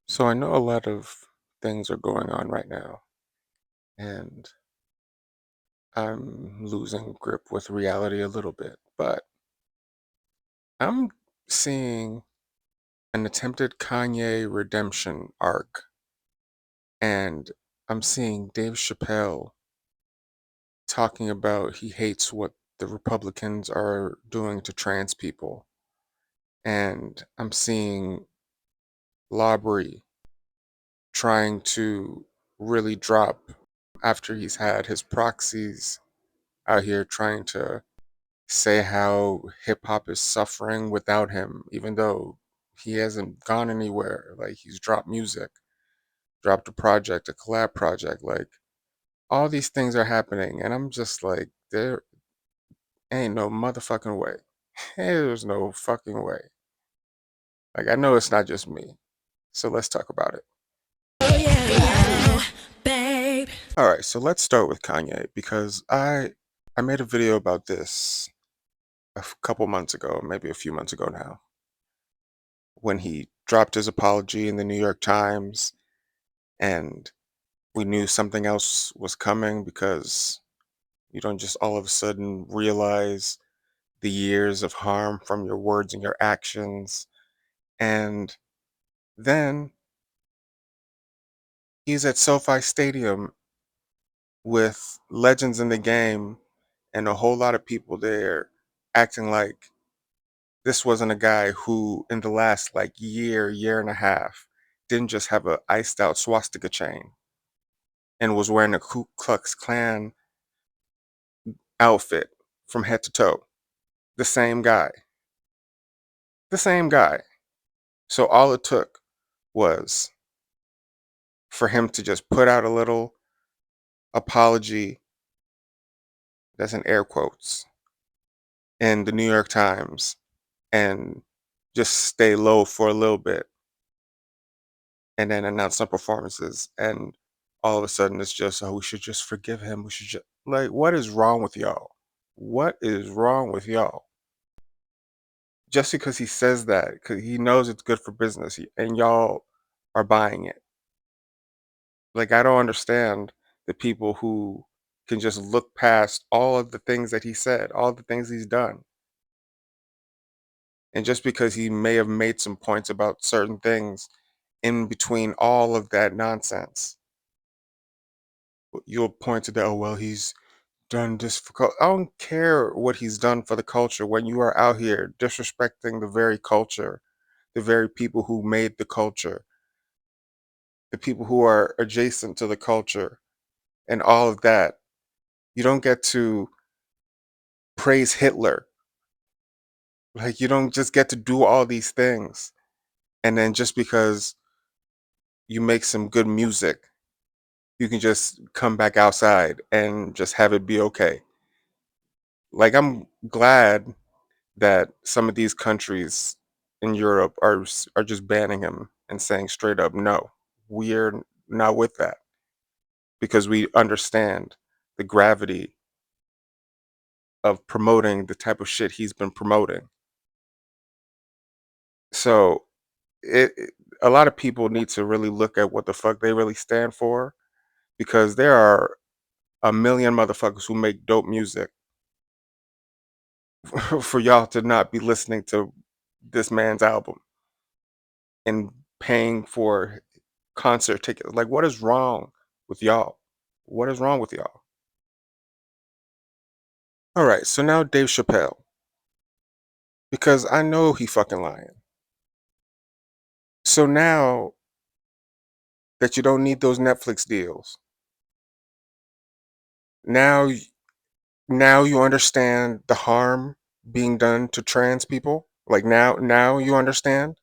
So I know a lot of things are going on right now, and I'm losing grip with reality a little bit, but I'm seeing an attempted Kanye redemption arc, and I'm seeing Dave Chappelle talking about he hates what the Republicans are doing to trans people, and I'm seeing Labrie trying to really drop after he's had his proxies out here trying to say how hip hop is suffering without him, even though he hasn't gone anywhere. Like he's dropped music, dropped a project, a collab project. Like all these things are happening, and I'm just like, there ain't no motherfucking way. There's no fucking way. Like I know it's not just me. So let's talk about it. Oh yeah, babe. All right, so let's start with Kanye because I made a video about this couple months ago, maybe a few months ago now, when he dropped his apology in the New York Times and we knew something else was coming because you don't just all of a sudden realize the years of harm from your words and your actions. And then he's at SoFi Stadium with legends in the game and a whole lot of people there acting like this wasn't a guy who in the last like year and a half didn't just have a iced out swastika chain and was wearing a Ku Klux Klan outfit from head to toe. The same guy. The same guy. So all it took was for him to just put out a little apology, that's in air quotes, in the New York Times and just stay low for a little bit and then announce some performances. And all of a sudden it's just, oh, we should just forgive him. We should just, like, what is wrong with y'all? What is wrong with y'all? Just because he says that, because he knows it's good for business, and y'all are buying it. Like, I don't understand the people who can just look past all of the things that he said, all the things he's done. And just because he may have made some points about certain things in between all of that nonsense, you'll point to that, oh, well, he's done this for I don't care what he's done for the culture when you are out here disrespecting the very culture, the very people who made the culture, the people who are adjacent to the culture and all of that. You don't get to praise Hitler. Like you don't just get to do all these things. And then just because you make some good music, you can just come back outside and just have it be okay. Like I'm glad that some of these countries in Europe are just banning him and saying straight up, no, we're not with that because we understand the gravity of promoting the type of shit he's been promoting. So a lot of people need to really look at what the fuck they really stand for because there are a million motherfuckers who make dope music for y'all to not be listening to this man's album and paying for concert tickets. Like, what is wrong with y'all? What is wrong with y'all? All right, so now Dave Chappelle, because I know he fucking lying. So now that you don't need those Netflix deals, now now you understand the harm being done to trans people. Like now you understand.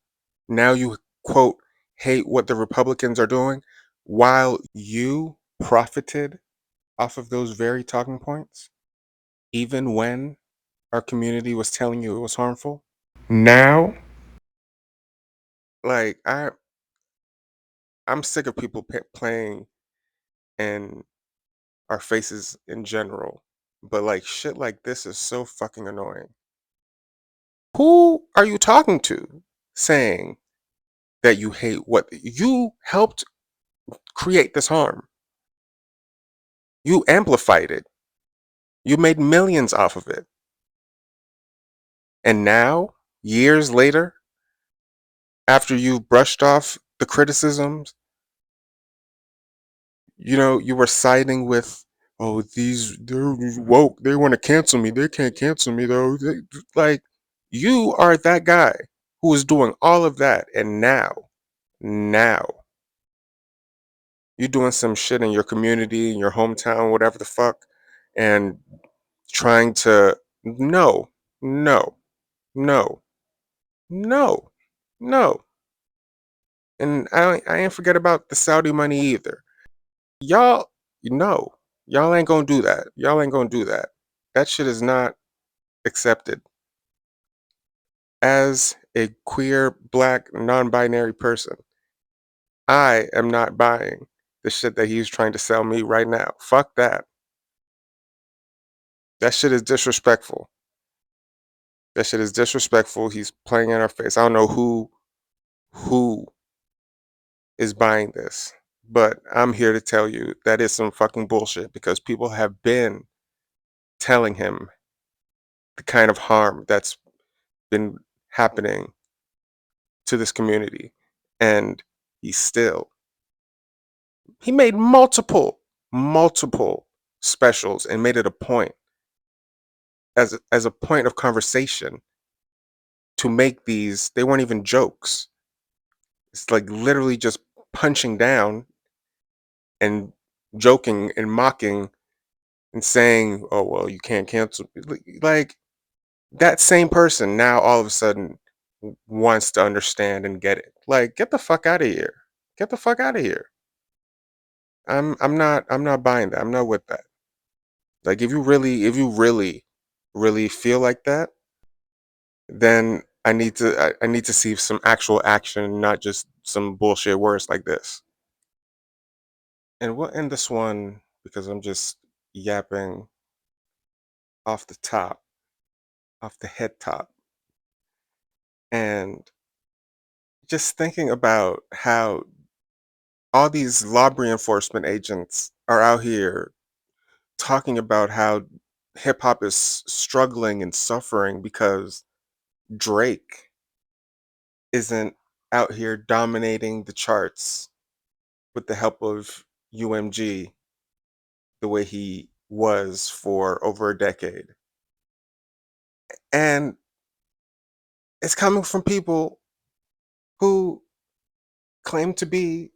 Now you quote hate what the Republicans are doing, while you profited off of those very talking points, even when our community was telling you it was harmful. Now, like I'm sick of people playing in our faces in general, but like shit like this is so fucking annoying. Who are you talking to saying that you hate what you helped create this harm. You amplified it. You made millions off of it. And now, years later, after you've brushed off the criticisms, you were siding with, oh, they're woke. They want to cancel me. They can't cancel me though. Like, you are that guy who was doing all of that, and now you're doing some shit in your community, in your hometown, whatever the fuck, and trying to no, no, no, no, no. And I ain't forget about the Saudi money either. Y'all, no, y'all ain't gonna do that. Y'all ain't gonna do that. That shit is not accepted. As a queer, black, non-binary person, I am not buying the shit that he's trying to sell me right now. Fuck that. That shit is disrespectful. That shit is disrespectful. He's playing in our face. I don't know who is buying this, but I'm here to tell you that is some fucking bullshit because people have been telling him the kind of harm that's been happening to this community, and he made multiple specials and made it a point as a point of conversation to make these. They weren't even jokes. It's like literally just punching down and joking and mocking and saying, "Oh well, you can't cancel." Like that same person now all of a sudden wants to understand and get it. Like, get the fuck out of here. Get the fuck out of here. I'm not buying that. I'm not with that. Like, if you really feel like that, then I need to see some actual action, not just some bullshit words like this. And we'll end this one because I'm just yapping off the top, off the head top, and just thinking about how all these law enforcement agents are out here talking about how hip hop is struggling and suffering because Drake isn't out here dominating the charts with the help of UMG the way he was for over a decade. And it's coming from people who claim to be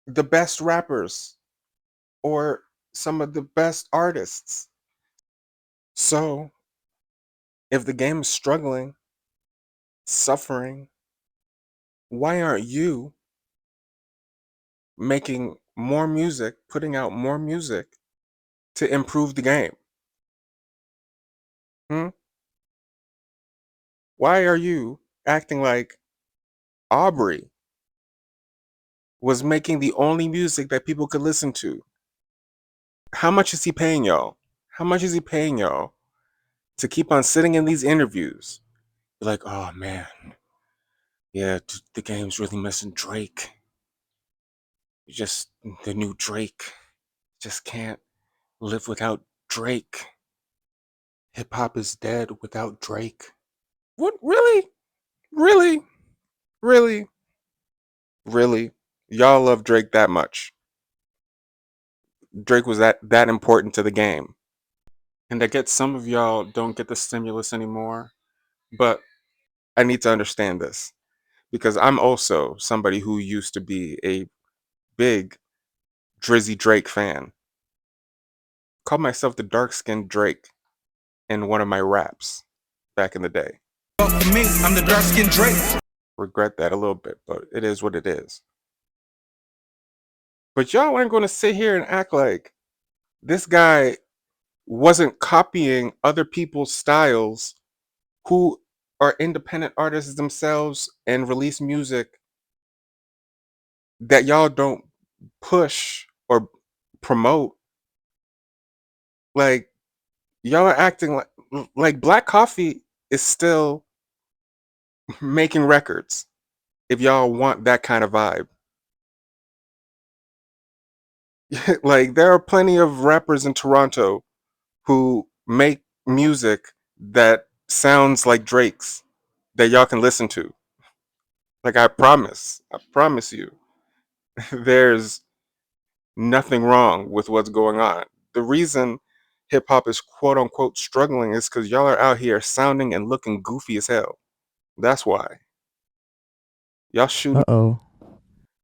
the best rappers or some of the best artists. So, if the game is struggling, suffering, why aren't you making more music, putting out more music to improve the game? Hmm? Why are you acting like Aubrey was making the only music that people could listen to? How much is he paying y'all? How much is he paying y'all to keep on sitting in these interviews? You're like, oh man, yeah, the game's really missing Drake. Just the new Drake. Just can't live without Drake. Hip hop is dead without Drake. What? Really? Really? Really? Really? Y'all love Drake that much? Drake was that important to the game. And I get some of y'all don't get the stimulus anymore, but I need to understand this because I'm also somebody who used to be a big Drizzy Drake fan. Called myself the dark skinned Drake in one of my raps back in the day. For me, I'm the dark skinned Drake. Regret that a little bit, but it is what it is. But y'all ain't gonna sit here and act like this guy wasn't copying other people's styles who are independent artists themselves and release music that y'all don't push or promote. Like, y'all are acting like Black Coffee is still making records. if y'all want that kind of vibe. Like there are plenty of rappers in Toronto who make music that sounds like Drake's that y'all can listen to. Like I promise you, there's nothing wrong with what's going on. The reason hip hop is quote unquote struggling is because y'all are out here sounding and looking goofy as hell. That's why. Y'all shooting Uh-oh.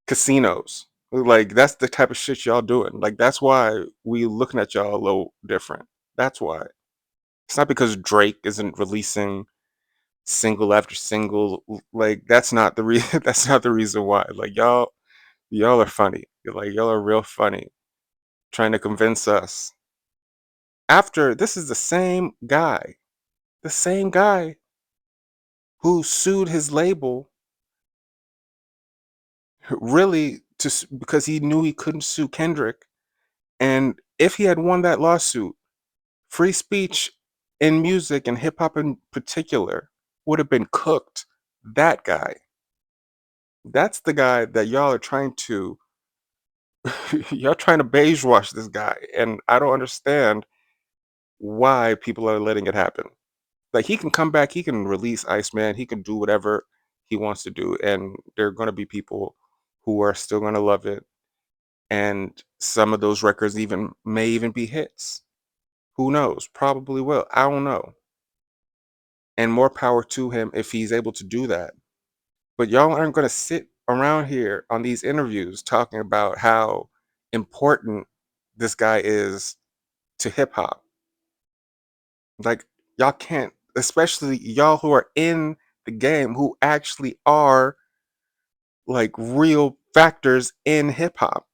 casinos. Like that's the type of shit y'all doing. Like that's why we looking at y'all a little different. That's why. It's not because Drake isn't releasing single after single. Like that's not the reason. That's not the reason why. Like y'all are funny. Like y'all are real funny, trying to convince us. After this is the same guy who sued his label, really because he knew he couldn't sue Kendrick, and if he had won that lawsuit, free speech in music and hip hop in particular would have been cooked. That guy. That's the guy that y'all are trying to y'all trying to beige wash this guy, and I don't understand why people are letting it happen. Like he can come back, he can release Iceman, he can do whatever he wants to do, and there are going to be people who are still going to love it, and some of those records even may even be hits. Who knows? Probably will. I don't know. And more power to him if he's able to do that. But y'all aren't going to sit around here on these interviews talking about how important this guy is to hip hop. Like, y'all can't, especially y'all who are in the game, who actually are like real factors in hip hop.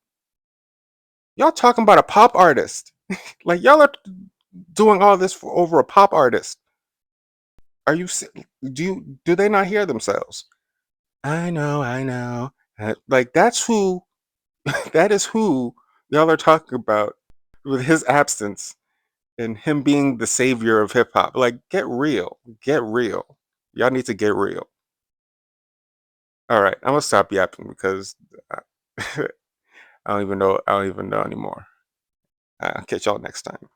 Y'all talking about a pop artist. Like, y'all are doing all this for over a pop artist. Are you, do they not hear themselves? I know, I know. Like, that's who that is who y'all are talking about with his absence and him being the savior of hip hop. Like, get real. Get real. Y'all need to get real. All right, I'm gonna stop yapping because I don't even know. I don't even know anymore. I'll catch y'all next time.